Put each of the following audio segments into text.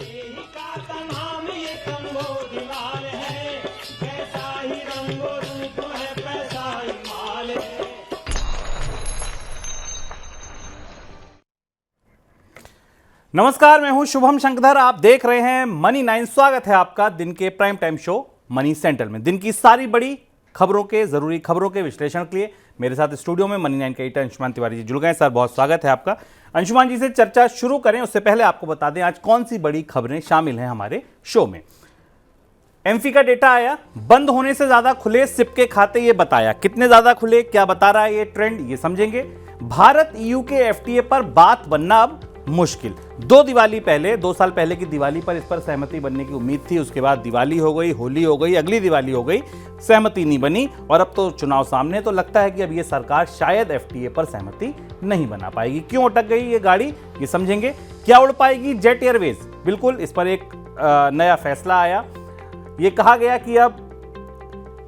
मसीह का तमाम ये तंबो दीवार है, जैसा ही रंगो रूप है पैसा ही माल है। नमस्कार, मैं हूं शुभम शंकरधर। आप देख रहे हैं मनी 9। स्वागत है आपका दिन के prime time show money central में। दिन की सारी बड़ी खबरों के, जरूरी खबरों के विश्लेषण के लिए मेरे साथ स्टूडियो में मनी 9 के एडिटर अंशुमान तिवारी जी जुड़ गए। सर, बहुत स्वागत है आपका। अंशुमान जी से चर्चा शुरू करें उससे पहले आपको बता दें आज कौन सी बड़ी खबरें शामिल हैं हमारे शो में। एमफी का डेटा आया, बंद होने से ज्यादा खुले सिप के खाते, ये बताया। कितने ज्यादा खुले, क्या बता रहा है ये ट्रेंड, ये समझेंगे। भारत ईयू के एफटीए पर बात बनना अब मुश्किल। 2 साल पहले की दिवाली पर इस पर सहमति बनने की उम्मीद थी, उसके बाद दिवाली हो गई, होली हो गई, अगली दिवाली हो गई, सहमति नहीं बनी और अब तो चुनाव सामने। तो लगता है कि अब ये सरकार शायद एफटीए पर सहमति नहीं बना पाएगी। क्यों अटक गई ये गाड़ी, ये समझेंगे। क्या उड़ पाएगी जेट एयरवेज, बिल्कुल इस पर एक नया फैसला आया। ये कहा गया कि अब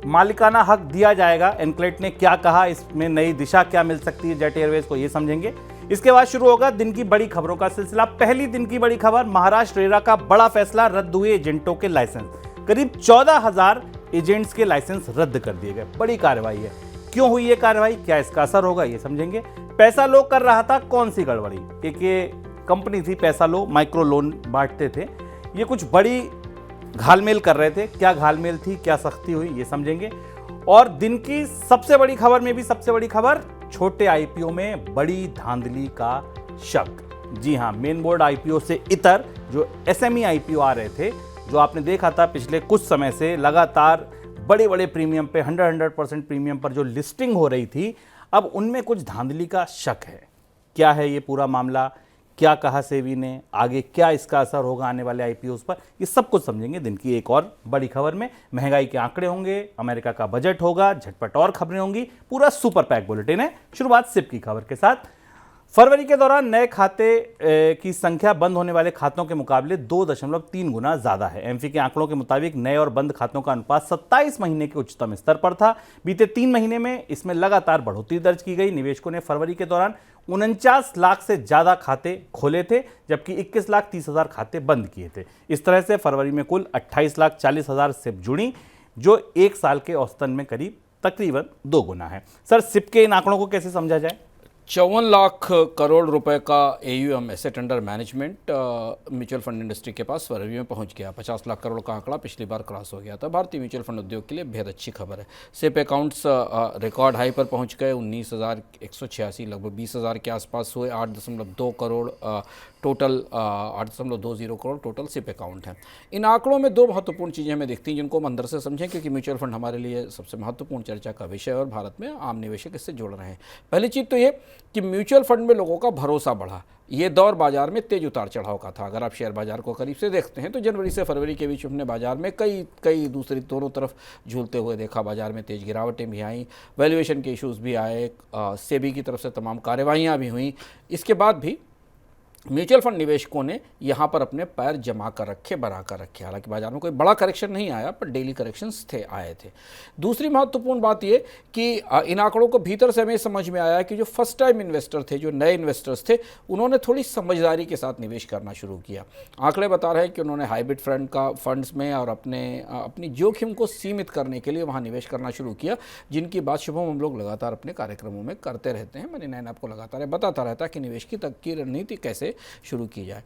मालिकाना हक दिया जाएगा। एनक्लेट ने क्या कहा, इसमें नई दिशा क्या मिल सकती है जेट एयरवेज को, ये समझेंगे। इसके बाद शुरू होगा दिन की बड़ी खबरों का सिलसिला। पहली दिन की बड़ी खबर, महाराष्ट्र रेरा का बड़ा फैसला, रद्द हुए एजेंटों के लाइसेंस। करीब 14,000 एजेंट्स के लाइसेंस रद्द कर दिए गए। बड़ी कार्रवाई है। क्यों हुई ये कार्रवाई, क्या इसका असर होगा, ये समझेंगे। पैसा लो कर रहा था, कौन सी गड़बड़ी। एक ये कंपनी थी पैसा लो, माइक्रो लोन बांटते थे, ये कुछ बड़ी घालमेल कर रहे थे। क्या घालमेल थी, क्या सख्ती हुई, ये समझेंगे। और दिन की सबसे बड़ी खबर में भी सबसे बड़ी खबर, छोटे आईपीओ में बड़ी धांधली का शक। जी हां, मेन बोर्ड आईपीओ से इतर जो एसएमई आईपीओ आ रहे थे, जो आपने देखा था पिछले कुछ समय से लगातार बड़े बड़े प्रीमियम पे 100% प्रीमियम पर जो लिस्टिंग हो रही थी, अब उनमें कुछ धांधली का शक है। क्या है ये पूरा मामला, क्या कहा सेबी ने, आगे क्या इसका असर होगा आने वाले आईपीओ पर, ये सब कुछ समझेंगे दिन की एक और बड़ी खबर में। महंगाई के आंकड़े होंगे, अमेरिका का बजट होगा, झटपट और खबरें होंगी, पूरा सुपर पैक बुलेटिन है। शुरुआत सिप की खबर के साथ। फरवरी के दौरान नए खाते की संख्या बंद होने वाले खातों के मुकाबले 2.3 गुना ज्यादा है। एमफी के आंकड़ों के मुताबिक नए और बंद खातों का अनुपात 27 महीने के उच्चतम स्तर पर था। बीते 3 महीने में इसमें लगातार बढ़ोतरी दर्ज की गई। निवेशकों ने फरवरी के दौरान 49 लाख से ज्यादा खाते खोले थे, जबकि 21,30,000 खाते बंद किए थे। इस तरह से फरवरी में कुल 28,40,000 सिप जुड़ी, जो एक साल के औसतन में करीब तकरीबन 2 गुना है। सर, सिप के इन आंकड़ों को कैसे समझा जाए। 54 लाख करोड़ रुपए का AUM asset under management mutual fund industry के पास फरवरी में पहुंच गया। 50 लाख करोड़ का आंकड़ा पिछली बार क्रॉस हो गया था। भारतीय म्यूचुअल फंड उद्योग के लिए बेहद अच्छी खबर है। सिप अकाउंट्स रिकॉर्ड हाई पर पहुंच गए। 19,186, लगभग 20,000 के आसपास हुए। 8.2 crore total 8.20 crore total SIP account हैं। इन आंकड़ों में 2 महत्वपूर्ण चीज़ें हमें दिखती हैं जिनको हम अंदर से समझें, क्योंकि म्यूचुअल फंड हमारे लिए सबसे महत्वपूर्ण चर्चा का विषय है और भारत में आम निवेशक इससे जुड़ रहे हैं। पहली चीज़ तो ये कि म्यूचुअल फंड में लोगों का भरोसा बढ़ा। ये दौर बाजार में तेज उतार चढ़ाव का था। अगर आप शेयर बाजार को करीब से देखते हैं तो जनवरी से फरवरी के बीच अपने बाजार में कई दूसरी दोनों तरफ झूलते हुए देखा। बाजार में तेज गिरावटें भी आई, वैल्यूएशन के इश्यूज भी आए, सेबी की तरफ से तमाम कार्रवाइयाँ भी हुई। इसके बाद भी म्यूचुअल फंड निवेशकों ने यहाँ पर अपने पैर जमा कर रखे, बना कर रखे। हालांकि बाजार में कोई बड़ा करेक्शन नहीं आया, पर डेली करेक्शंस आए थे। दूसरी महत्वपूर्ण बात ये कि इन आंकड़ों को भीतर से हमें समझ में आया कि जो फर्स्ट टाइम इन्वेस्टर थे, जो नए इन्वेस्टर्स थे, उन्होंने थोड़ी समझदारी के साथ निवेश करना शुरू किया। आंकड़े बता रहे हैं कि उन्होंने हाइब्रिड फंड्स में और अपनी जोखिम को सीमित करने के लिए वहाँ निवेश करना शुरू किया, जिनकी बात शुभम हम लोग लगातार अपने कार्यक्रमों में करते रहते हैं। मनी 9 आपको लगातार बताता रहता है कि निवेश की रणनीति कैसे शुरू की जाए।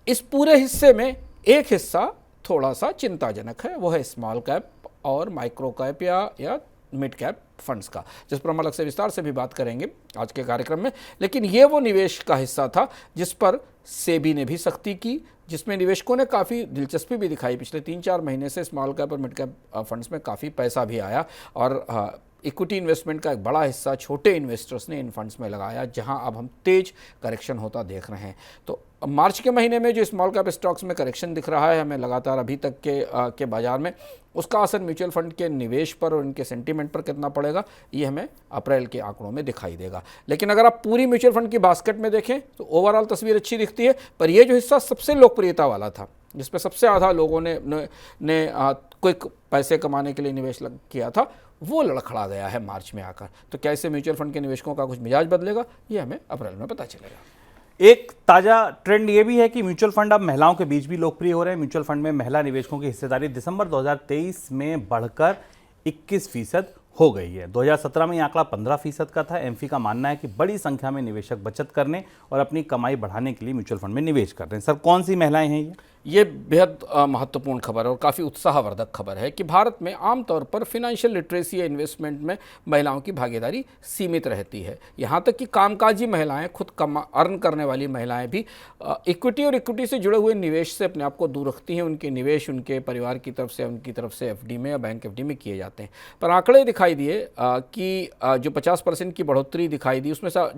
इस पूरे हिस्से में एक हिस्सा थोड़ा सा चिंताजनक है, वो है स्मॉल कैप और माइक्रो कैप या मिड कैप फंड्स का, जिस पर हम अलग से विस्तार से भी बात करेंगे आज के कार्यक्रम में। लेकिन ये वो निवेश का हिस्सा था जिस पर सेबी ने भी सख्ती की, जिसमें निवेशकों ने काफ़ी दिलचस्पी भी दिखाई। पिछले 3-4 महीने से स्मॉल कैप और मिड कैप फंड्स में काफ़ी पैसा भी आया और इक्विटी इन्वेस्टमेंट का एक बड़ा हिस्सा छोटे इन्वेस्टर्स ने इन फंड्स में लगाया, जहां अब हम तेज करेक्शन होता देख रहे हैं। तो मार्च के महीने में जो स्मॉल कैप स्टॉक्स में करेक्शन दिख रहा है हमें लगातार अभी तक के बाजार में, उसका असर म्यूचुअल फंड के निवेश पर और उनके सेंटीमेंट पर कितना पड़ेगा, ये हमें अप्रैल के आंकड़ों में दिखाई देगा। लेकिन अगर आप पूरी म्यूचुअल फंड की बास्केट में देखें तो ओवरऑल तस्वीर अच्छी दिखती है। पर यह जो हिस्सा सबसे लोकप्रियता वाला था, जिस पर सबसे ज़्यादा लोगों ने क्विक पैसे कमाने के लिए निवेश किया था, वो लड़खड़ा गया है मार्च में आकर। तो क्या इससे म्यूचुअल फंड के निवेशकों का कुछ मिजाज बदलेगा, ये हमें अप्रैल में पता चलेगा। एक ताजा ट्रेंड ये भी है कि म्यूचुअल फंड अब महिलाओं के बीच भी लोकप्रिय हो रहे हैं। म्यूचुअल फंड में महिला निवेशकों की हिस्सेदारी दिसंबर 2023 में बढ़कर 21% हो गई है। 2017 में यह आंकड़ा 15% का था। एमफी का मानना है कि बड़ी संख्या में निवेशक बचत करने और अपनी कमाई बढ़ाने के लिए म्यूचुअल फंड में निवेश कर रहे हैं। सर, कौन सी महिलाएं हैं ये बेहद महत्वपूर्ण खबर है और काफ़ी उत्साहवर्धक खबर है कि भारत में आमतौर पर फिनेंशियल लिटरेसी या इन्वेस्टमेंट में महिलाओं की भागीदारी सीमित रहती है। यहाँ तक कि कामकाजी महिलाएं, खुद अर्न करने वाली महिलाएं भी इक्विटी और इक्विटी से जुड़े हुए निवेश से अपने आप को दूर रखती हैं। उनके निवेश उनके परिवार की तरफ से, उनकी तरफ से एफडी में या बैंक एफडी में किए जाते हैं। पर आंकड़े दिखाई दिए कि जो 50% की बढ़ोतरी दिखाई दी, उसमें से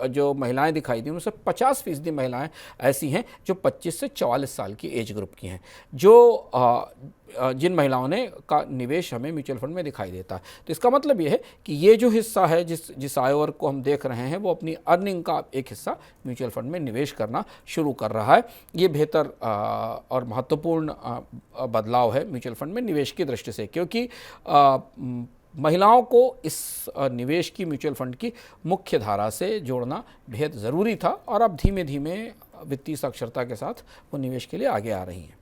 जो महिलाएँ दिखाई दी, उनमें से 50% महिलाएँ ऐसी हैं जो 25 से 44 साल की एज ग्रुप की हैं, जो जिन महिलाओं ने का निवेश हमें म्यूचुअल फंड में दिखाई देता है। तो इसका मतलब ये है कि ये जो हिस्सा है, जिस आय वर्ग को हम देख रहे हैं, वो अपनी अर्निंग का एक हिस्सा म्यूचुअल फंड में निवेश करना शुरू कर रहा है। ये बेहतर और महत्वपूर्ण बदलाव है म्यूचुअल फंड में निवेश की दृष्टि से, क्योंकि महिलाओं को इस निवेश की, म्यूचुअल फंड की मुख्य धारा से जोड़ना बेहद ज़रूरी था और अब धीमे धीमे वित्तीय साक्षरता के साथ वो निवेश के लिए आगे आ रही हैं।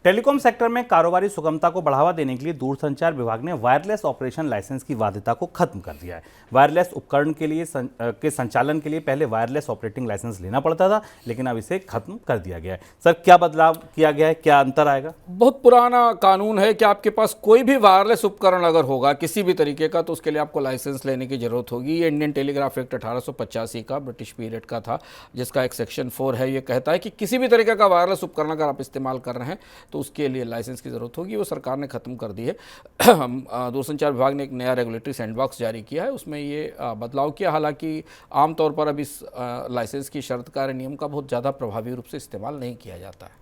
टेलीकॉम सेक्टर में कारोबारी सुगमता को बढ़ावा देने के लिए दूरसंचार विभाग ने वायरलेस ऑपरेशन लाइसेंस की वैधता को खत्म कर दिया है। वायरलेस उपकरण के संचालन के लिए पहले वायरलेस ऑपरेटिंग लाइसेंस लेना पड़ता था, लेकिन अब इसे खत्म कर दिया गया है। सर, क्या बदलाव किया गया है, क्या अंतर आएगा? बहुत पुराना कानून है कि आपके पास कोई भी वायरलेस उपकरण अगर होगा किसी भी तरीके का, तो उसके लिए आपको लाइसेंस लेने की जरूरत होगी। ये इंडियन टेलीग्राफ एक्ट 1885 का ब्रिटिश पीरियड का था, जिसका एक सेक्शन 4 है। ये कहता है कि किसी भी तरीके का वायरलेस उपकरण अगर आप इस्तेमाल कर रहे हैं तो उसके लिए लाइसेंस की ज़रूरत होगी। वो सरकार ने ख़त्म कर दी है। दूरसंचार विभाग ने एक नया रेगुलेटरी सैंडबॉक्स जारी किया है, उसमें ये बदलाव किया। हालांकि आमतौर पर अब इस लाइसेंस की शर्तकार नियम का बहुत ज़्यादा प्रभावी रूप से इस्तेमाल नहीं किया जाता है।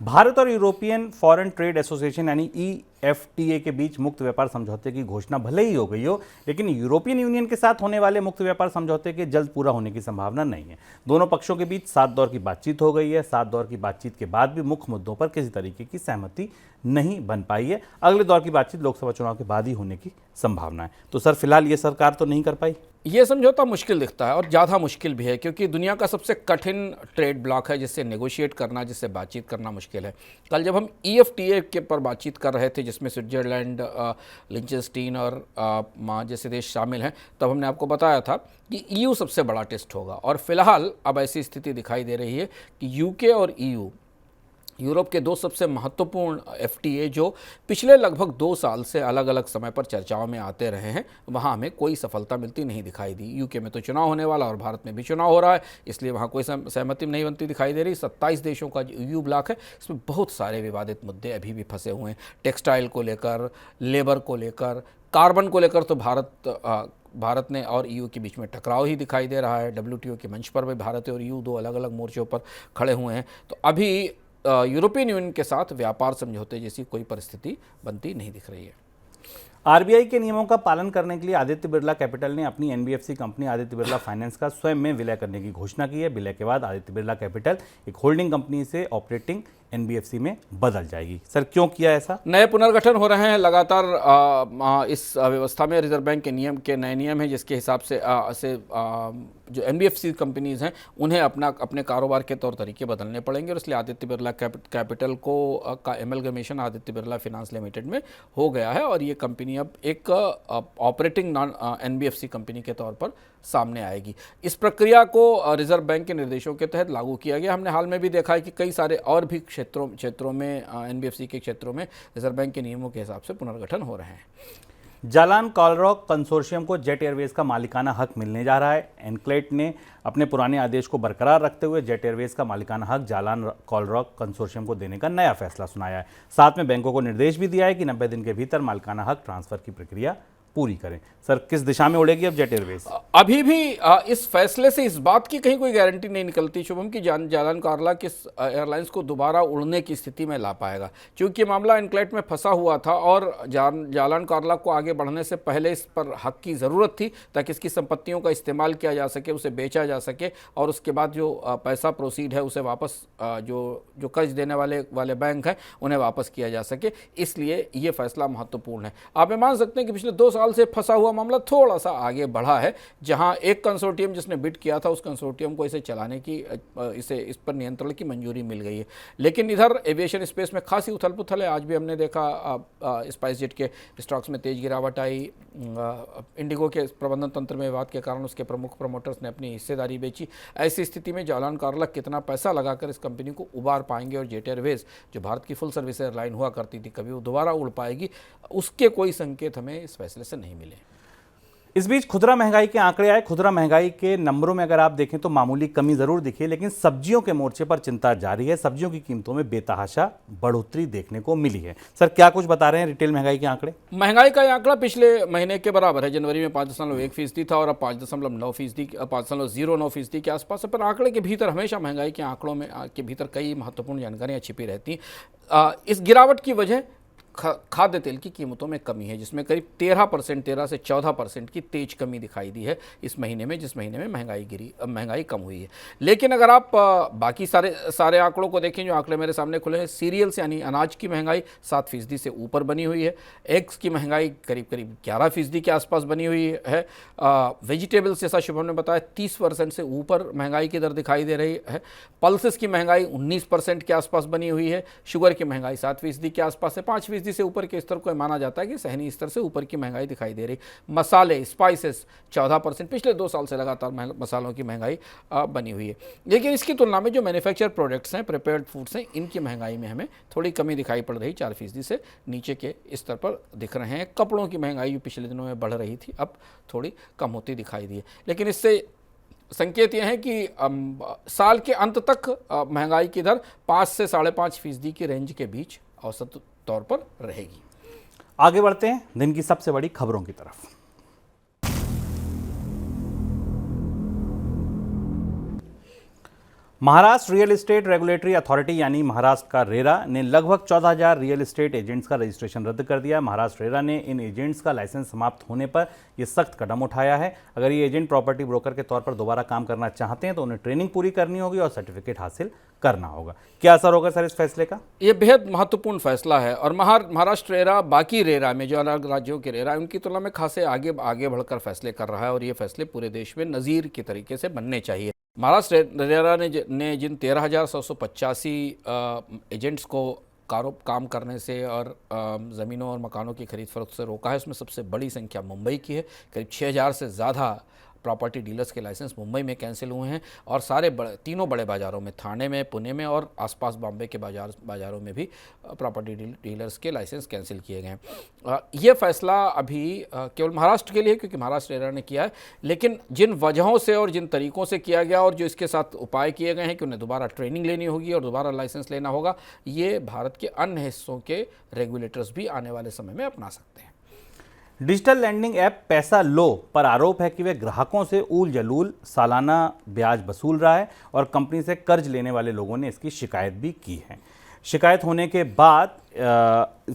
भारत और यूरोपियन फॉरेन ट्रेड एसोसिएशन यानी EFTA के बीच मुक्त व्यापार समझौते की घोषणा भले ही हो गई हो, लेकिन यूरोपियन यूनियन के साथ होने वाले मुक्त व्यापार समझौते के जल्द पूरा होने की संभावना नहीं है। दोनों पक्षों के बीच 7 दौर की बातचीत हो गई है। 7 दौर की बातचीत के बाद भी मुख्य मुद्दों पर किसी तरीके की सहमति नहीं बन पाई है। अगले दौर की बातचीत लोकसभा चुनाव के बाद ही होने की संभावना है। तो सर, फिलहाल ये सरकार तो नहीं कर पाई। ये समझौता मुश्किल दिखता है और ज़्यादा मुश्किल भी है, क्योंकि दुनिया का सबसे कठिन ट्रेड ब्लॉक है, जिससे नेगोशिएट करना, जिससे बातचीत करना मुश्किल है। कल जब हम EFTA के पर बातचीत कर रहे थे, जिसमें स्विट्जरलैंड, लिंचेनस्टीन और जैसे देश शामिल हैं, तब हमने आपको बताया था कि EU सबसे बड़ा टेस्ट होगा। और फिलहाल अब ऐसी स्थिति दिखाई दे रही है कि UK और EU, यूरोप के 2 सबसे महत्वपूर्ण FTA, जो पिछले लगभग 2 साल से अलग अलग समय पर चर्चाओं में आते रहे हैं, वहाँ हमें कोई सफलता मिलती नहीं दिखाई दी। UK में तो चुनाव होने वाला और भारत में भी चुनाव हो रहा है, इसलिए वहाँ कोई सहमति नहीं बनती दिखाई दे रही। 27 देशों का जो EU ब्लॉक है, इसमें बहुत सारे विवादित मुद्दे अभी भी फंसे हुए हैं। टेक्सटाइल को लेकर, लेबर को लेकर, कार्बन को लेकर तो भारत ने और EU के बीच में टकराव ही दिखाई दे रहा है। WTO के मंच पर भी भारत और EU 2 अलग अलग मोर्चों पर खड़े हुए हैं। तो अभी यूरोपियन यूनियन के साथ व्यापार समझौते जैसी कोई परिस्थिति बनती नहीं दिख रही है। RBI के नियमों का पालन करने के लिए आदित्य बिरला कैपिटल ने अपनी NBFC company Aditya Birla finance का स्वयं में विलय करने की घोषणा की है। विलय के बाद आदित्य बिरला कैपिटल एक होल्डिंग कंपनी से ऑपरेटिंग NBFC में बदल जाएगी। सर, क्यों किया ऐसा? नए पुनर्गठन हो रहे हैं लगातार। इस व्यवस्था में रिजर्व बैंक के नए नियम हैं, जिसके हिसाब से जो NBFC कंपनीज हैं, उन्हें अपने कारोबार के तौर तरीके बदलने पड़ेंगे। और इसलिए आदित्य बिरला कैपिटल का amalgamation Aditya Birla finance limited में हो गया है और ये कंपनी अब एक ऑपरेटिंग नॉन NBFC कंपनी के तौर पर सामने आएगी। इस प्रक्रिया को रिजर्व बैंक के निर्देशों के तहत लागू किया गया। हमने हाल में भी देखा है कि कई सारे और भी क्षेत्रों में, NBFC के क्षेत्रों में रिजर्व बैंक के नियमों के हिसाब से पुनर्गठन हो रहे हैं। जालान कॉलरॉक कंसोर्शियम को जेट एयरवेज का मालिकाना हक मिलने जा रहा है। एनक्लेट ने अपने पुराने आदेश को बरकरार रखते हुए जेट एयरवेज का मालिकाना हक जालान कॉलरॉक कंसोर्शियम को देने का नया फैसला सुनाया है। साथ में बैंकों को निर्देश भी दिया है कि 90 दिन के भीतर मालिकाना हक ट्रांसफर की प्रक्रिया पूरी करें। सर, किस दिशा में उड़ेगी अब जेट एयरवेज? अभी भी इस फैसले से इस बात की कहीं कोई गारंटी नहीं निकलती शुभम कि जालान कॉलरॉक किस एयरलाइंस को दोबारा उड़ने की स्थिति में ला पाएगा, क्योंकि मामला एनक्लेट में फंसा हुआ था और जालान कॉलरॉक को आगे बढ़ने से पहले इस पर हक की ज़रूरत थी, ताकि इसकी संपत्तियों का इस्तेमाल किया जा सके, उसे बेचा जा सके और उसके बाद जो पैसा प्रोसीड है उसे वापस जो कर्ज देने वाले बैंक हैं उन्हें वापस किया जा सके। इसलिए ये फैसला महत्वपूर्ण है। आप ये मान सकते हैं कि पिछले 2 साल साल से फंसा हुआ मामला थोड़ा सा आगे बढ़ा है, जहां एक कंसोर्टियम जिसने बिड किया था उस कंसोर्टियम को इसे चलाने की इस पर नियंत्रण की मंजूरी मिल गई है। लेकिन इधर एविएशन स्पेस में खासी उथल पुथल है। आज भी हमने देखा स्पाइस जेट के स्टॉक्स में तेज गिरावट आई। इंडिगो के प्रबंधन तंत्र में विवाद के कारण उसके प्रमुख प्रमोटर्स ने अपनी हिस्सेदारी बेची। ऐसी स्थिति में जालान कार्लक कितना पैसा लगाकर इस कंपनी को उबार पाएंगे और जेट एयरवेज जो भारत की फुल सर्विस एयरलाइन हुआ करती थी, कभी वो दोबारा उड़ पाएगी, उसके कोई संकेत हमें इस फैसले से नहीं मिले। इस बीच खुदरा महंगाई के आंकड़े आए। खुदरा महंगाई के नंबरों में अगर आप देखें तो मामूली कमी जरूर दिखी है, लेकिन सब्जियों के मोर्चे पर चिंता जारी है। सब्जियों की कीमतों में बेतहाशा बढ़ोतरी देखने को मिली है। सर, क्या कुछ बता रहे हैं रिटेल महंगाई के आंकड़े? महंगाई का आंकड़ा पिछले महीने के बराबर है। जनवरी में 5.1% था और अब 5.9%, 5.09% के आसपास है। पर आंकड़े के भीतर हमेशा महंगाई के आंकड़ों में के भीतर कई महत्वपूर्ण जानकारियां छिपी रहती हैं। इस गिरावट की वजह खाद्य तेल की कीमतों में कमी है, जिसमें करीब 13% 13 से 14% की तेज कमी दिखाई दी है इस महीने में, जिस महीने में महंगाई कम हुई है। लेकिन अगर आप बाकी सारे आंकड़ों को देखें, जो आंकड़े मेरे सामने खुले हैं, सीरियल्स यानी अनाज की महंगाई 7% से ऊपर बनी हुई है। एग्स की महंगाई करीब 11% के आसपास बनी हुई है। वेजिटेबल्स, जैसा शुभम ने बताया, 30% से ऊपर महंगाई की दर दिखाई दे रही है। पल्सेस की महंगाई 19% के आसपास बनी हुई है। शुगर की महंगाई 7% के आसपास है। 5% से ऊपर के स्तर को माना जाता है कि सहनीय स्तर से ऊपर की महंगाई दिखाई दे रही। मसाले, स्पाइसेस 14%, पिछले 2 साल से लगातार मसालों की महंगाई बनी हुई है। लेकिन इसकी तुलना में जो मैन्युफैक्चर प्रोडक्ट्स हैं, प्रिपेयर्ड फूड्स हैं, इनकी महंगाई में हमें थोड़ी कमी दिखाई पड़ रही। 4% से नीचे के स्तर पर दिख रहे हैं। कपड़ों की महंगाई जो पिछले दिनों में बढ़ रही थी, अब थोड़ी कम होती दिखाई दी है। लेकिन इससे संकेत यह है कि साल के अंत तक महंगाई की दर 5 से 5.5% की रेंज के बीच औसत तौर पर रहेगी। आगे बढ़ते हैं दिन की सबसे बड़ी खबरों की तरफ। Maharashtra real estate regulatory authority यानी महाराष्ट्र का रेरा ने लगभग 14,000 रियल एस्टेट एजेंट्स का रजिस्ट्रेशन रद्द कर दिया। महाराष्ट्र रेरा ने इन एजेंट्स का लाइसेंस समाप्त होने पर यह सख्त कदम उठाया है। अगर ये एजेंट प्रॉपर्टी ब्रोकर के तौर पर दोबारा काम करना चाहते हैं तो उन्हें ट्रेनिंग पूरी करनी होगी और सर्टिफिकेट हासिल करना होगा। क्या असर होगा सर इस फैसले का? ये बेहद महत्वपूर्ण फैसला है और महाराष्ट्र रेरा बाकी रेरा में जो अलग राज्यों के रेरा उनकी तुलना में खासे आगे बढ़कर फैसले कर रहा है और ये फैसले पूरे देश में नज़ीर के तरीके से बनने चाहिए। महाराष्ट्र रेरा ने जिन 13,785 एजेंट्स को काम करने से और ज़मीनों और मकानों की खरीद फरोख्त से रोका है, उसमें सबसे बड़ी संख्या मुंबई की है। करीब 6,000 से ज़्यादा प्रॉपर्टी डीलर्स के लाइसेंस मुंबई में कैंसिल हुए हैं और तीनों बड़े बाज़ारों में, थाने में, पुणे में और आसपास बॉम्बे के बाज़ारों में भी प्रॉपर्टी डीलर्स के लाइसेंस कैंसिल किए गए हैं। ये फैसला अभी केवल महाराष्ट्र के लिए, क्योंकि महाराष्ट्र रेरा ने किया है, लेकिन जिन वजहों से और जिन तरीक़ों से किया गया और जो इसके साथ उपाय किए गए हैं कि उन्हें दोबारा ट्रेनिंग लेनी होगी और दोबारा लाइसेंस लेना होगा, ये भारत के अन्य हिस्सों के रेगुलेटर्स भी आने वाले समय में अपना सकते हैं। डिजिटल लैंडिंग ऐप पैसा लो पर आरोप है कि वे ग्राहकों से ऊल जलूल सालाना ब्याज वसूल रहा है और कंपनी से कर्ज लेने वाले लोगों ने इसकी शिकायत भी की है। शिकायत होने के बाद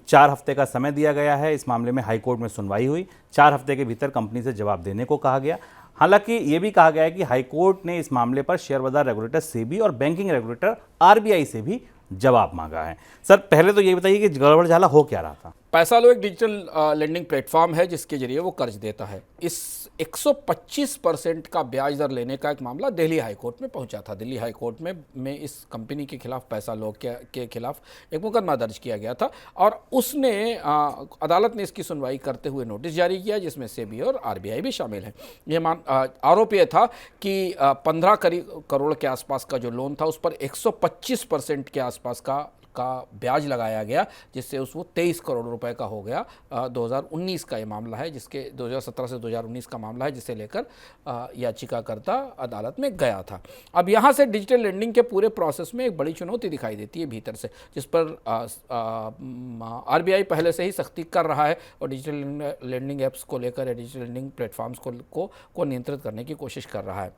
4 हफ्ते का समय दिया गया है। इस मामले में हाईकोर्ट में सुनवाई हुई। 4 हफ्ते के भीतर कंपनी से जवाब देने को कहा गया। हालांकि ये भी कहा गया है कि हाईकोर्ट ने इस मामले पर शेयर बाजार रेगुलेटर सेबी और बैंकिंग रेगुलेटर आरबीआई से भी जवाब मांगा है। सर, पहले तो ये बताइए कि गड़बड़ झाला हो क्या रहा था? पैसा लो एक डिजिटल लेंडिंग प्लेटफॉर्म है जिसके जरिए वो कर्ज देता है। इस 125% का ब्याज दर लेने का एक मामला दिल्ली हाईकोर्ट में पहुंचा था। दिल्ली हाईकोर्ट में इस कंपनी के खिलाफ, पैसा लो के खिलाफ एक मुकदमा दर्ज किया गया था और उसने अदालत ने इसकी सुनवाई करते हुए नोटिस जारी किया जिसमें सेबी और आरबीआई भी शामिल हैं। आरोप यह था कि 15 करोड़ के आसपास का जो लोन था उस पर 125% के आसपास का ब्याज लगाया गया, जिससे वो 23 करोड़ रुपए का हो गया। 2019 का ये मामला है, जिसके 2017 से 2019 का मामला है, जिसे लेकर याचिकाकर्ता अदालत में गया था। अब यहाँ से डिजिटल लेंडिंग के पूरे प्रोसेस में एक बड़ी चुनौती दिखाई देती है भीतर से, जिस पर आरबीआई पहले से ही सख्ती कर रहा है और डिजिटल लेंडिंग ऐप्स को लेकर या डिजिटल लेंडिंग प्लेटफॉर्म्स को नियंत्रित करने की कोशिश कर रहा है।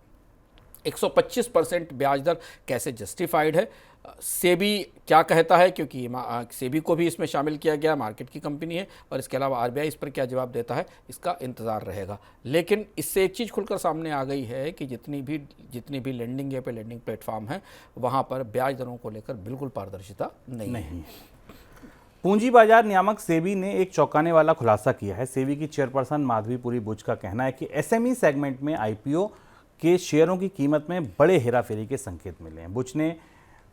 125% ब्याज दर कैसे जस्टिफाइड है? सेबी क्या कहता है, क्योंकि सेबी को भी इसमें शामिल किया गया, मार्केट की कंपनी है, और इसके अलावा आरबीआई इस पर क्या जवाब देता है, इसका इंतज़ार रहेगा। लेकिन इससे एक चीज़ खुलकर सामने आ गई है कि जितनी भी लेंडिंग ऐप लेंडिंग प्लेटफॉर्म है, वहाँ पर ब्याज दरों को लेकर बिल्कुल पारदर्शिता नहीं है। पूंजी बाजार नियामक सेबी ने एक चौंकाने वाला खुलासा किया है। सेबी की चेयरपर्सन माधवीपुरी बुच का कहना है कि एसएमई सेगमेंट में आईपीओ के शेयरों की कीमत में बड़े हेराफेरी के संकेत मिले हैं। बुच ने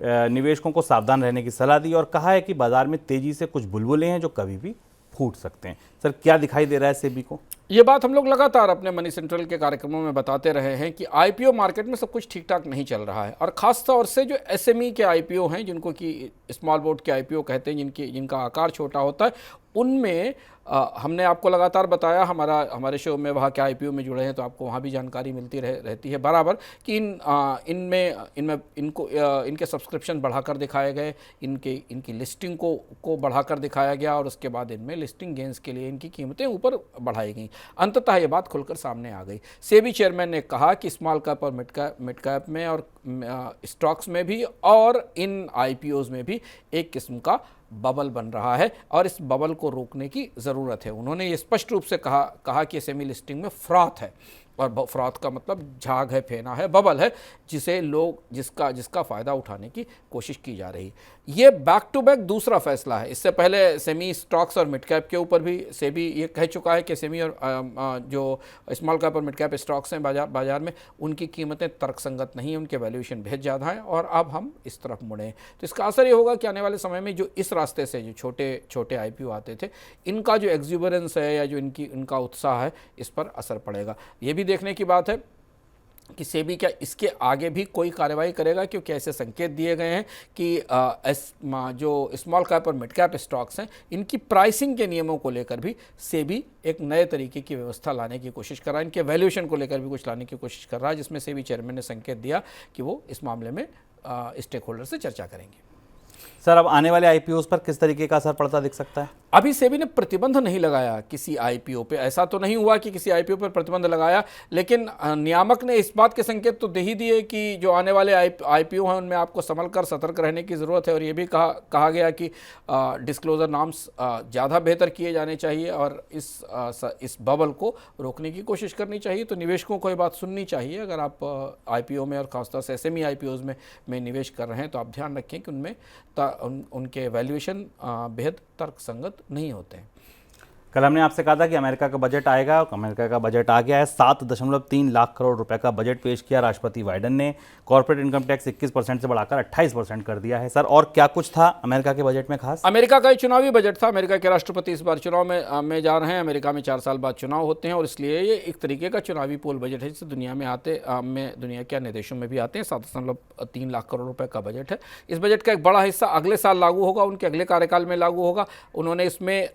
निवेशकों को सावधान रहने की सलाह दी और कहा है कि बाजार में तेजी से कुछ बुलबुले हैं जो कभी भी फूट सकते हैं। सर, क्या दिखाई दे रहा है सेबी को? ये बात हम लोग लगातार अपने मनी सेंट्रल के कार्यक्रमों में बताते रहे हैं कि आईपीओ मार्केट में सब कुछ ठीक ठाक नहीं चल रहा है, और ख़ास तौर से जो एसएमई के आईपीओ हैं, जिनको कि स्मॉल बोर्ड के आईपीओ कहते हैं, जिनका आकार छोटा होता है, उनमें हमने आपको लगातार बताया, हमारे शो में वहाँ के आईपीओ में जुड़े हैं तो आपको वहाँ भी जानकारी मिलती रहती है बराबर कि इनके सब्सक्रिप्शन बढ़ाकर दिखाए गए, इनकी लिस्टिंग को बढ़ाकर दिखाया गया, और उसके बाद इनमें लिस्टिंग गेंस के लिए इनकी कीमतें ऊपर बढ़ाई गई। अंततः ये बात खुलकर सामने आ गई। सेबी चेयरमैन ने कहा कि स्मॉल कैप और मिड कैप में और स्टॉक्स में भी और इन आईपीओज़ में भी एक किस्म का बबल बन रहा है, और इस बबल को रोकने की ज़रूरत है। उन्होंने ये स्पष्ट रूप से कहा कि सेमी लिस्टिंग में फ्रॉथ है, और फ्रॉथ का मतलब झाग है, फेना है, बबल है, जिसका फ़ायदा उठाने की कोशिश की जा रही। ये बैक टू बैक दूसरा फैसला है। इससे पहले सेमी स्टॉक्स और मिड कैप के ऊपर भी सेबी ये कह चुका है कि सेमी और जो स्मॉल कैप और मिड कैप स्टॉक्स हैं बाजार में, उनकी कीमतें तर्कसंगत नहीं हैं, उनके वैल्यूएशन बहुत ज़्यादा है, और अब हम इस तरफ मुड़े। तो इसका असर ये होगा कि आने वाले समय में जो इस रास्ते से जो छोटे छोटे आईपीओ आते थे, इनका जो एक्सुबरेंस है या जो इनका उत्साह है, इस पर असर पड़ेगा। ये भी देखने की बात है कि सेबी क्या इसके आगे भी कोई कार्रवाई करेगा, क्योंकि ऐसे संकेत दिए गए हैं कि जो स्मॉल कैप और मिड कैप स्टॉक्स हैं, इनकी प्राइसिंग के नियमों को लेकर भी सेबी एक नए तरीके की व्यवस्था लाने की कोशिश कर रहा है, इनके वैल्यूएशन को लेकर भी कुछ लाने की कोशिश कर रहा है, जिसमें सेबी चेयरमैन ने संकेत दिया कि वो इस मामले में स्टेक होल्डर से चर्चा करेंगे। सर, अब आने वाले आईपीओ पर किस तरीके का असर पड़ता दिख सकता है? अभी सेबी ने प्रतिबंध नहीं लगाया किसी आईपीओ पे, ऐसा तो नहीं हुआ कि किसी आईपीओ पर प्रतिबंध लगाया, लेकिन नियामक ने इस बात के संकेत तो दे ही दिए कि जो आने वाले आईपीओ हैं उनमें आपको संभल कर सतर्क रहने की ज़रूरत है, और ये भी कहा गया कि डिस्क्लोजर नॉर्म्स ज़्यादा बेहतर किए जाने चाहिए, और इस बबल को रोकने की कोशिश करनी चाहिए। तो निवेशकों को ये बात सुननी चाहिए। अगर आप आईपीओ में और खासतौर से एसएमई आईपीओज़ में निवेश कर रहे हैं, तो आप ध्यान रखें कि उनमें उनके वैल्यूएशन बेहद तर्कसंगत नहीं होते हैं। कल हमने आपसे कहा था कि अमेरिका का बजट आएगा, और अमेरिका का बजट आ गया है। 7.3 लाख करोड़ रुपए का बजट पेश किया राष्ट्रपति बाइडेन ने। कॉर्पोरेट इनकम टैक्स 21% से बढ़ाकर 28% कर दिया है। सर, और क्या कुछ था अमेरिका के बजट में खास? अमेरिका का चुनावी बजट था। अमेरिका के राष्ट्रपति इस बार चुनाव में जा रहे हैं। अमेरिका में 4 साल बाद चुनाव होते हैं, और इसलिए ये एक तरीके का चुनावी पूल बजट है, जिससे दुनिया के अन्य देशों में भी आते हैं। 7.3 लाख करोड़ रुपए का बजट है। इस बजट का एक बड़ा हिस्सा अगले साल लागू होगा, उनके अगले कार्यकाल में लागू होगा। उन्होंने इसमें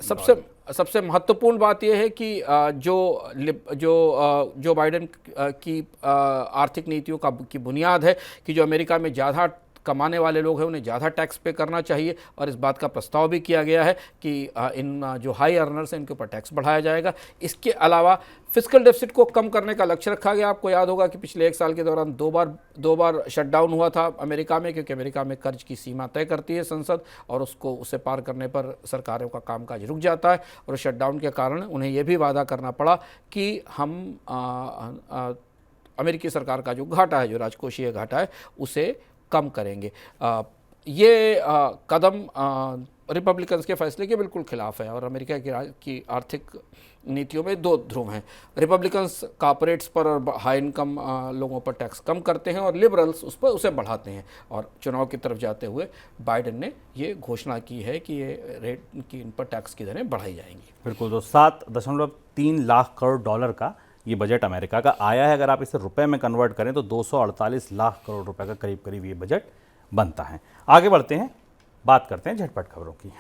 सबसे महत्वपूर्ण बात यह है कि जो बाइडेन की आर्थिक नीतियों की बुनियाद है कि जो अमेरिका में ज़्यादा कमाने वाले लोग हैं उन्हें ज़्यादा टैक्स पे करना चाहिए, और इस बात का प्रस्ताव भी किया गया है कि इन जो हाई अर्नर्स हैं इनके ऊपर टैक्स बढ़ाया जाएगा। इसके अलावा फिस्कल डेफिसिट को कम करने का लक्ष्य रखा गया। आपको याद होगा कि पिछले 1 साल के दौरान दो बार शटडाउन हुआ था अमेरिका में, क्योंकि अमेरिका में कर्ज की सीमा तय करती है संसद, और उसे पार करने पर सरकारों का कामकाज रुक जाता है, और शटडाउन के कारण उन्हें यह भी वादा करना पड़ा कि हम अमेरिकी सरकार का जो घाटा है, जो राजकोषीय घाटा है, उसे कम करेंगे। ये कदम रिपब्लिकन्स के फैसले के बिल्कुल खिलाफ है, और अमेरिका की आर्थिक नीतियों में 2 ध्रुव हैं। रिपब्लिकन्स कॉर्पोरेट्स पर और हाई इनकम लोगों पर टैक्स कम करते हैं, और लिबरल्स उसे बढ़ाते हैं। और चुनाव की तरफ जाते हुए बाइडेन ने ये घोषणा की है कि ये रेट की इन पर टैक्स की दरें बढ़ाई जाएंगी। बिल्कुल। तो 7.3 लाख करोड़ डॉलर का ये बजट अमेरिका का आया है। अगर आप इसे रुपए में कन्वर्ट करें तो 248 लाख करोड़ रुपए का करीब ये बजट बनता है। आगे बढ़ते हैं, बात करते हैं झटपट खबरों की।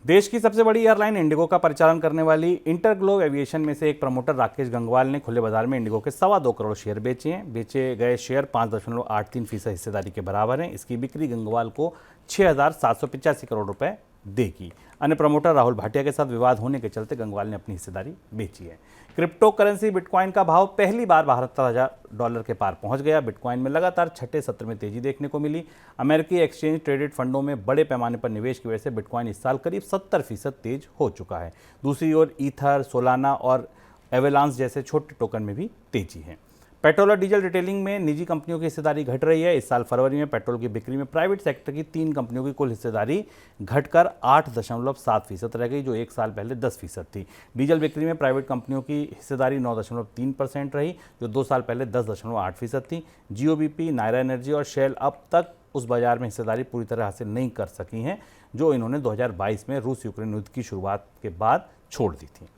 देश की सबसे बड़ी एयरलाइन इंडिगो का परिचालन करने वाली इंटरग्लोब एविएशन में से एक प्रमोटर राकेश गंगवाल ने खुले बाजार में इंडिगो के 2.25 करोड़ शेयर बेचे हैं। बेचे गए शेयर 5.83% हिस्सेदारी के बराबर हैं। इसकी बिक्री गंगवाल को 6,785 करोड़ रुपए देगी। अन्य प्रमोटर राहुल भाटिया के साथ विवाद होने के चलते गंगवाल ने अपनी हिस्सेदारी बेची है। क्रिप्टो करेंसी बिटकॉइन का भाव पहली बार $72,000 के पार पहुंच गया। बिटकॉइन में लगातार छठे सत्र में तेजी देखने को मिली। अमेरिकी एक्सचेंज ट्रेडेड फंडों में बड़े पैमाने पर निवेश की वजह से बिटकॉइन इस साल करीब 70% तेज हो चुका है। दूसरी ओर ईथर, सोलाना और एवेलांस जैसे छोटे टोकन में भी तेजी है। पेट्रोल और डीजल रिटेलिंग में निजी कंपनियों की हिस्सेदारी घट रही है। इस साल फरवरी में पेट्रोल की बिक्री में प्राइवेट सेक्टर की 3 कंपनियों की कुल हिस्सेदारी घटकर 8.7% रह गई, जो एक साल पहले 10% थी। डीजल बिक्री में प्राइवेट कंपनियों की हिस्सेदारी 9.3% रही, जो 2 साल पहले 10.8% थी। जीओबीपी, नायरा एनर्जी और शेल अब तक उस बाजार में हिस्सेदारी पूरी तरह हासिल नहीं कर सकी हैं, जो इन्होंने 2022 में रूस यूक्रेन युद्ध की शुरुआत के बाद छोड़ दी थी।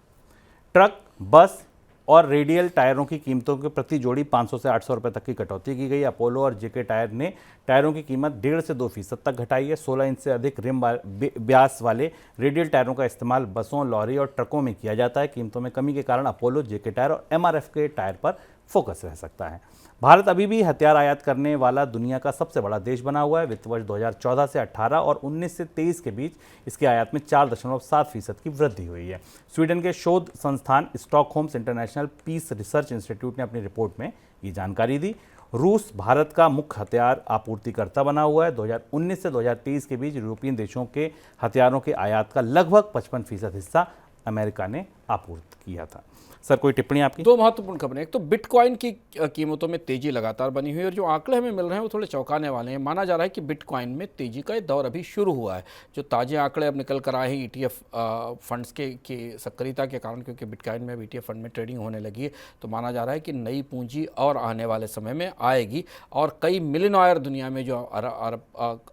ट्रक, बस और रेडियल टायरों की कीमतों के प्रति जोड़ी 500 से 800 रुपये तक की कटौती की गई। अपोलो और जेके टायर ने टायरों की कीमत 1.5 से 2% तक घटाई है। 16 इंच से अधिक रिम व्यास वाले रेडियल टायरों का इस्तेमाल बसों, लॉरी और ट्रकों में किया जाता है। कीमतों में कमी के कारण अपोलो, जेके टायर और एमआरएफ के टायर पर फोकस रह सकता है। भारत अभी भी हथियार आयात करने वाला दुनिया का सबसे बड़ा देश बना हुआ है। वित्त वर्ष 2014 से 18 और 19 से 23 के बीच इसके आयात में 4.7% की वृद्धि हुई है। स्वीडन के शोध संस्थान स्टॉकहोम्स इंटरनेशनल पीस रिसर्च इंस्टीट्यूट ने अपनी रिपोर्ट में ये जानकारी दी। रूस भारत का मुख्य हथियार आपूर्तिकर्ता बना हुआ है। 2019 से 2023 के बीच यूरोपियन देशों के हथियारों के आयात का लगभग 55% हिस्सा अमेरिका ने आपूर्ति किया था। सर, कोई टिप्पणी आपकी? 2 महत्वपूर्ण खबरें। एक तो बिटकॉइन की कीमतों में तेजी लगातार बनी हुई है और जो आंकड़े हमें मिल रहे हैं वो थोड़े चौंकाने वाले हैं। माना जा रहा है कि बिटकॉइन में तेजी का एक दौर अभी शुरू हुआ है। जो ताज़े आंकड़े अब निकल कर आए हैं ETF फंड्स के सक्रियता के कारण, क्योंकि बिटकॉइन में ETF फंड में ट्रेडिंग होने लगी है, तो माना जा रहा है कि नई पूंजी और आने वाले समय में आएगी और कई मिलियनर दुनिया में जो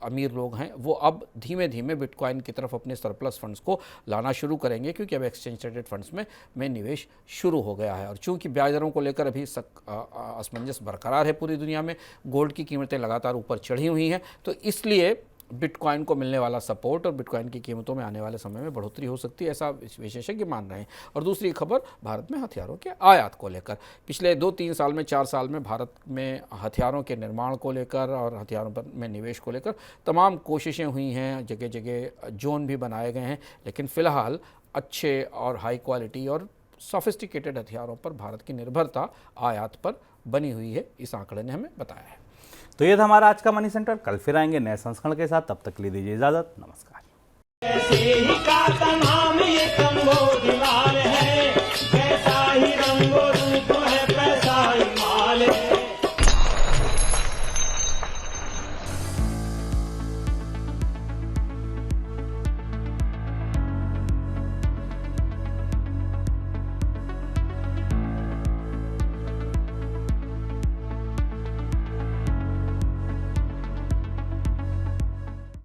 अमीर लोग हैं वो अब धीमे धीमे बिटकॉइन की तरफ अपने सरप्लस फंड्स को लाना शुरू करेंगे, क्योंकि अब एक्सचेंज ट्रेडेड फंड्स में निवेश शुरू हो गया है। और चूंकि ब्याज दरों को लेकर अभी असमंजस बरकरार है पूरी दुनिया में, गोल्ड की कीमतें लगातार ऊपर चढ़ी हुई हैं, तो इसलिए बिटकॉइन को मिलने वाला सपोर्ट और बिटकॉइन की कीमतों में आने वाले समय में बढ़ोतरी हो सकती है, ऐसा विशेषज्ञ मान रहे हैं। और दूसरी खबर भारत में हथियारों के आयात को लेकर। पिछले 2-3 साल में, 4 साल में भारत में हथियारों के निर्माण को लेकर और हथियारों पर में निवेश को लेकर तमाम कोशिशें हुई हैं, जगह जगह जोन भी बनाए गए हैं, लेकिन फ़िलहाल अच्छे और हाई क्वालिटी और सोफिस्टिकेटेड हथियारों पर भारत की निर्भरता आयात पर बनी हुई है, इस आंकड़े ने हमें बताया है। तो ये था हमारा आज का मनी सेंटर। कल फिर आएंगे नए संस्करण के साथ, तब तक के लिए दीजिए इजाजत। नमस्कार। ऐसे ही का तमाम